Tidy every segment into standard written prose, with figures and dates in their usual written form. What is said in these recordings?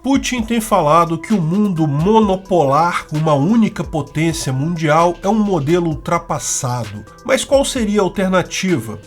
Putin tem falado que o mundo monopolar, uma única potência mundial, é um modelo ultrapassado. Mas qual seria a alternativa?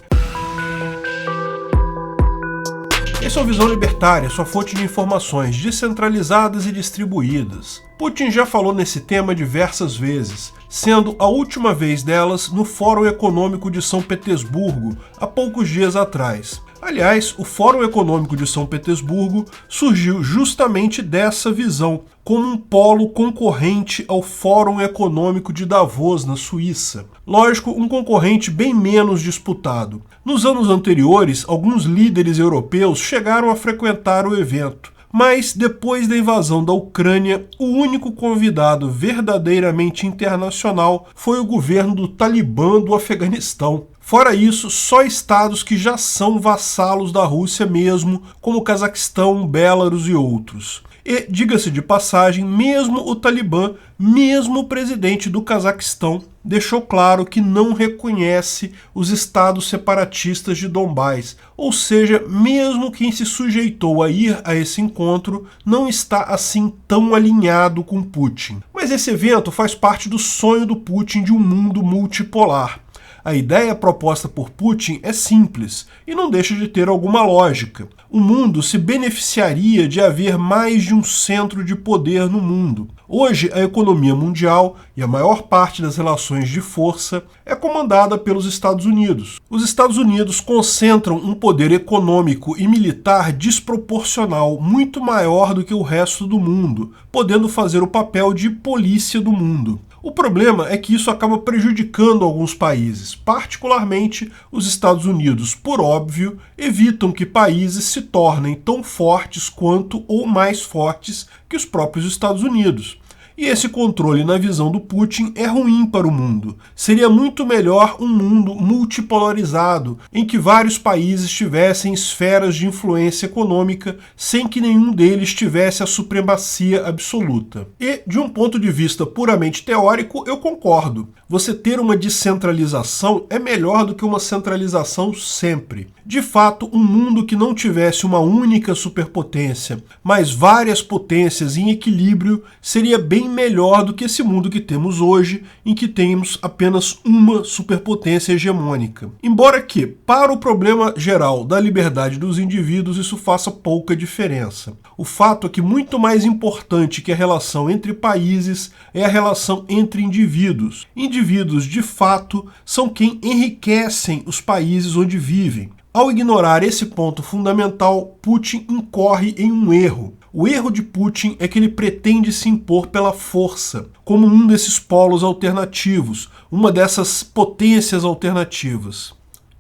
Esse é o Visão Libertária, sua fonte de informações descentralizadas e distribuídas. Putin já falou nesse tema diversas vezes, sendo a última vez delas no Fórum Econômico de São Petersburgo, há poucos dias atrás. Aliás, o Fórum Econômico de São Petersburgo surgiu justamente dessa visão, como um polo concorrente ao Fórum Econômico de Davos, na Suíça. Lógico, um concorrente bem menos disputado. Nos anos anteriores, alguns líderes europeus chegaram a frequentar o evento. Mas, depois da invasão da Ucrânia, o único convidado verdadeiramente internacional foi o governo do Talibã do Afeganistão. Fora isso, só estados que já são vassalos da Rússia mesmo, como o Cazaquistão, Belarus e outros. E, diga-se de passagem, mesmo o Talibã, mesmo o presidente do Cazaquistão, deixou claro que não reconhece os estados separatistas de Donbás, ou seja, mesmo quem se sujeitou a ir a esse encontro não está assim tão alinhado com Putin. Mas esse evento faz parte do sonho do Putin de um mundo multipolar. A ideia proposta por Putin é simples e não deixa de ter alguma lógica. O mundo se beneficiaria de haver mais de um centro de poder no mundo. Hoje, a economia mundial e a maior parte das relações de força é comandada pelos Estados Unidos. Os Estados Unidos concentram um poder econômico e militar desproporcional, muito maior do que o resto do mundo, podendo fazer o papel de polícia do mundo. O problema é que isso acaba prejudicando alguns países, particularmente os Estados Unidos, por óbvio, evitam que países se tornem tão fortes quanto ou mais fortes que os próprios Estados Unidos. E esse controle, na visão do Putin, é ruim para o mundo. Seria muito melhor um mundo multipolarizado, em que vários países tivessem esferas de influência econômica, sem que nenhum deles tivesse a supremacia absoluta. E, de um ponto de vista puramente teórico, eu concordo. Você ter uma descentralização é melhor do que uma centralização sempre. De fato, um mundo que não tivesse uma única superpotência, mas várias potências em equilíbrio, seria bem melhor do que esse mundo que temos hoje, em que temos apenas uma superpotência hegemônica. Embora que, para o problema geral da liberdade dos indivíduos, isso faça pouca diferença. O fato é que muito mais importante que a relação entre países é a relação entre indivíduos. Indivíduos, de fato, são quem enriquecem os países onde vivem. Ao ignorar esse ponto fundamental, Putin incorre em um erro. O erro de Putin é que ele pretende se impor pela força, como um desses polos alternativos, uma dessas potências alternativas.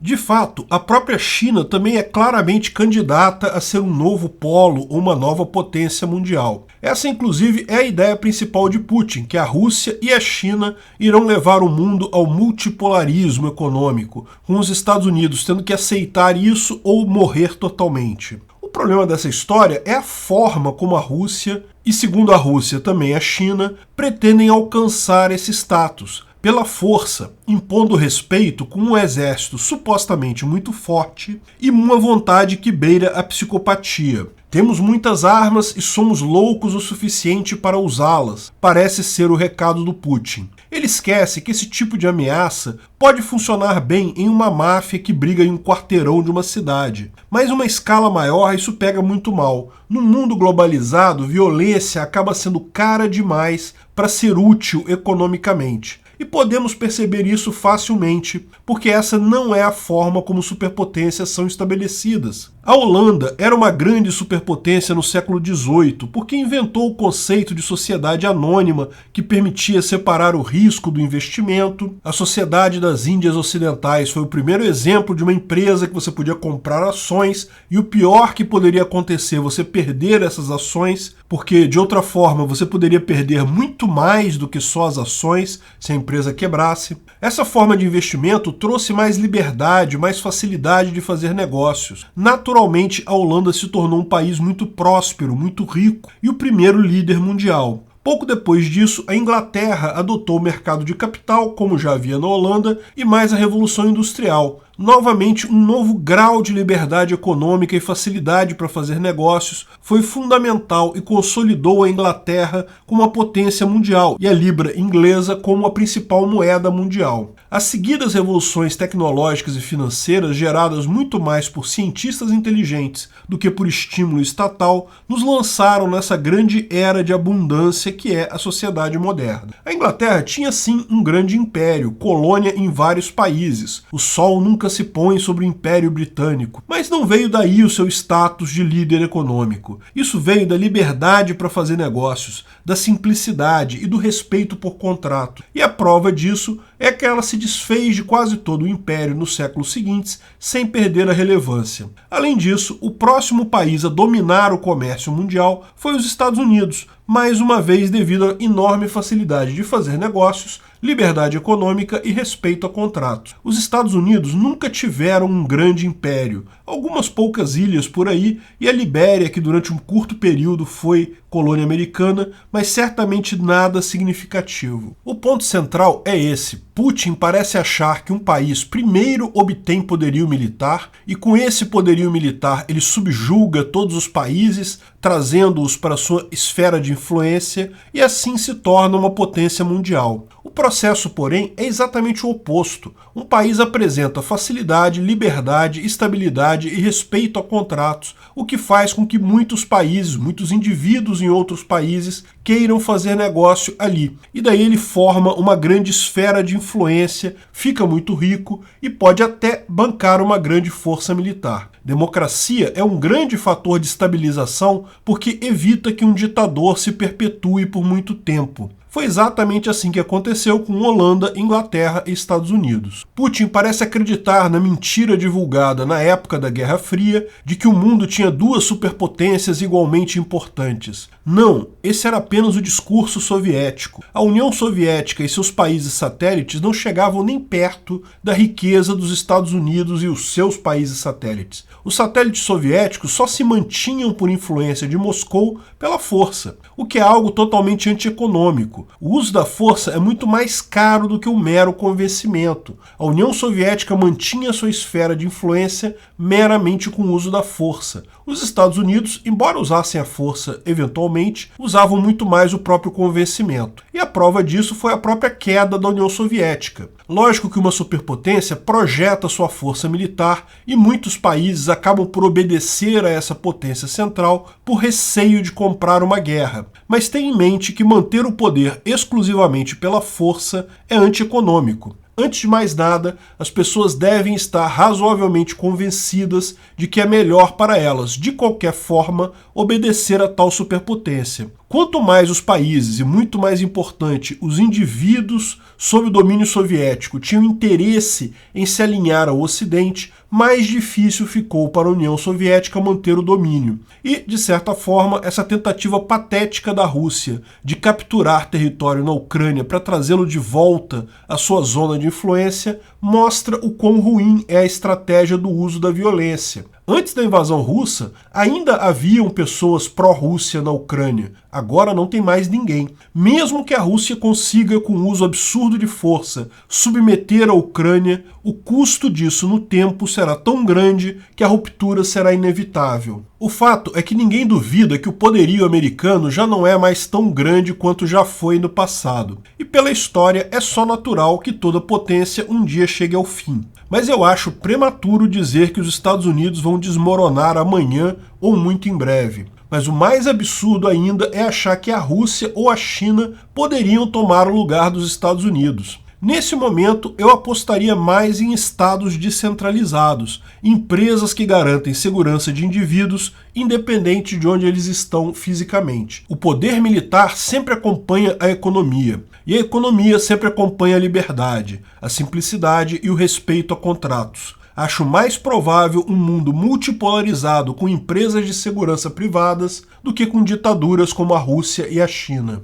De fato, a própria China também é claramente candidata a ser um novo polo ou uma nova potência mundial. Essa, inclusive, é a ideia principal de Putin, que a Rússia e a China irão levar o mundo ao multipolarismo econômico, com os Estados Unidos tendo que aceitar isso ou morrer totalmente. O problema dessa história é a forma como a Rússia, e segundo a Rússia também a China, pretendem alcançar esse status, pela força, impondo respeito com um exército supostamente muito forte e uma vontade que beira a psicopatia. Temos muitas armas e somos loucos o suficiente para usá-las, parece ser o recado do Putin. Ele esquece que esse tipo de ameaça pode funcionar bem em uma máfia que briga em um quarteirão de uma cidade, mas em uma escala maior isso pega muito mal. No mundo globalizado, violência acaba sendo cara demais para ser útil economicamente. E podemos perceber isso facilmente, porque essa não é a forma como superpotências são estabelecidas. A Holanda era uma grande superpotência no século XVIII, porque inventou o conceito de sociedade anônima que permitia separar o risco do investimento. A Sociedade das Índias Ocidentais foi o primeiro exemplo de uma empresa que você podia comprar ações, e o pior que poderia acontecer, você perder essas ações, porque de outra forma você poderia perder muito mais do que só as ações se a empresa quebrasse. Essa forma de investimento trouxe mais liberdade, mais facilidade de fazer negócios. Naturalmente, a Holanda se tornou um país muito próspero, muito rico e o primeiro líder mundial. Pouco depois disso, a Inglaterra adotou o mercado de capital, como já havia na Holanda, e mais a Revolução Industrial, Novamente, um novo grau de liberdade econômica e facilidade para fazer negócios foi fundamental e consolidou a Inglaterra como uma potência mundial e a libra inglesa como a principal moeda mundial. As seguidas revoluções tecnológicas e financeiras, geradas muito mais por cientistas inteligentes do que por estímulo estatal, nos lançaram nessa grande era de abundância que é a sociedade moderna. A Inglaterra tinha sim um grande império, colônia em vários países. O sol nunca se põe sobre o Império Britânico, mas não veio daí o seu status de líder econômico. Isso veio da liberdade para fazer negócios, da simplicidade e do respeito por contrato. E a prova disso é que ela se desfez de quase todo o império nos séculos seguintes sem perder a relevância. Além disso, o próximo país a dominar o comércio mundial foi os Estados Unidos, mais uma vez devido à enorme facilidade de fazer negócios, liberdade econômica e respeito a contratos. Os Estados Unidos nunca tiveram um grande império, algumas poucas ilhas por aí, e a Libéria, que durante um curto período foi colônia americana, mas certamente nada significativo. O ponto central é esse. Putin parece achar que um país primeiro obtém poderio militar e com esse poderio militar ele subjuga todos os países, trazendo-os para sua esfera de influência e assim se torna uma potência mundial. O processo, porém, é exatamente o oposto. Um país apresenta facilidade, liberdade, estabilidade e respeito a contratos, o que faz com que muitos países, muitos indivíduos em outros países queiram fazer negócio ali. E daí ele forma uma grande esfera de influência, fica muito rico e pode até bancar uma grande força militar. Democracia é um grande fator de estabilização porque evita que um ditador se perpetue por muito tempo. Foi exatamente assim que aconteceu com Holanda, Inglaterra e Estados Unidos. Putin parece acreditar na mentira divulgada na época da Guerra Fria de que o mundo tinha duas superpotências igualmente importantes. Não, esse era apenas o discurso soviético. A União Soviética e seus países satélites não chegavam nem perto da riqueza dos Estados Unidos e os seus países satélites. Os satélites soviéticos só se mantinham por influência de Moscou pela força, o que é algo totalmente antieconômico. O uso da força é muito mais caro do que o mero convencimento. A União Soviética mantinha sua esfera de influência meramente com o uso da força. Os Estados Unidos, embora usassem a força eventualmente, usavam muito mais o próprio convencimento. E a prova disso foi a própria queda da União Soviética. Lógico que uma superpotência projeta sua força militar e muitos países acabam por obedecer a essa potência central por receio de comprar uma guerra. Mas tenha em mente que manter o poder exclusivamente pela força é antieconômico. Antes de mais nada, as pessoas devem estar razoavelmente convencidas de que é melhor para elas, de qualquer forma, obedecer a tal superpotência. Quanto mais os países, e muito mais importante, os indivíduos sob o domínio soviético tinham interesse em se alinhar ao Ocidente, mais difícil ficou para a União Soviética manter o domínio. E, de certa forma, essa tentativa patética da Rússia de capturar território na Ucrânia para trazê-lo de volta à sua zona de influência mostra o quão ruim é a estratégia do uso da violência. Antes da invasão russa, ainda haviam pessoas pró-Rússia na Ucrânia. Agora não tem mais ninguém. Mesmo que a Rússia consiga, com o uso absurdo de força, submeter a Ucrânia, o custo disso no tempo será tão grande que a ruptura será inevitável. O fato é que ninguém duvida que o poderio americano já não é mais tão grande quanto já foi no passado. E pela história é só natural que toda potência um dia chegue ao fim. Mas eu acho prematuro dizer que os Estados Unidos vão desmoronar amanhã ou muito em breve. Mas o mais absurdo ainda é achar que a Rússia ou a China poderiam tomar o lugar dos Estados Unidos. Nesse momento, eu apostaria mais em estados descentralizados, empresas que garantem segurança de indivíduos, independente de onde eles estão fisicamente. O poder militar sempre acompanha a economia, e a economia sempre acompanha a liberdade, a simplicidade e o respeito a contratos. Acho mais provável um mundo multipolarizado com empresas de segurança privadas do que com ditaduras como a Rússia e a China.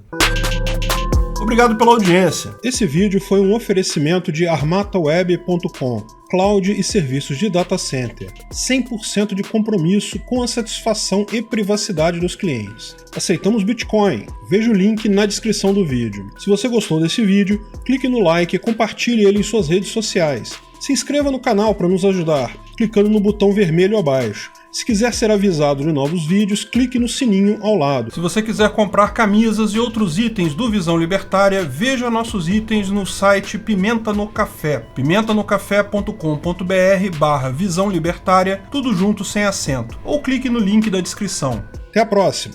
Obrigado pela audiência. Esse vídeo foi um oferecimento de armataweb.com, cloud e serviços de data center. 100% de compromisso com a satisfação e privacidade dos clientes. Aceitamos Bitcoin. Veja o link na descrição do vídeo. Se você gostou desse vídeo, clique no like e compartilhe ele em suas redes sociais. Se inscreva no canal para nos ajudar, clicando no botão vermelho abaixo. Se quiser ser avisado de novos vídeos, clique no sininho ao lado. Se você quiser comprar camisas e outros itens do Visão Libertária, veja nossos itens no site Pimenta no Café, pimentanocafé.com.br/Visão Libertária, tudo junto sem acento, ou clique no link da descrição. Até a próxima!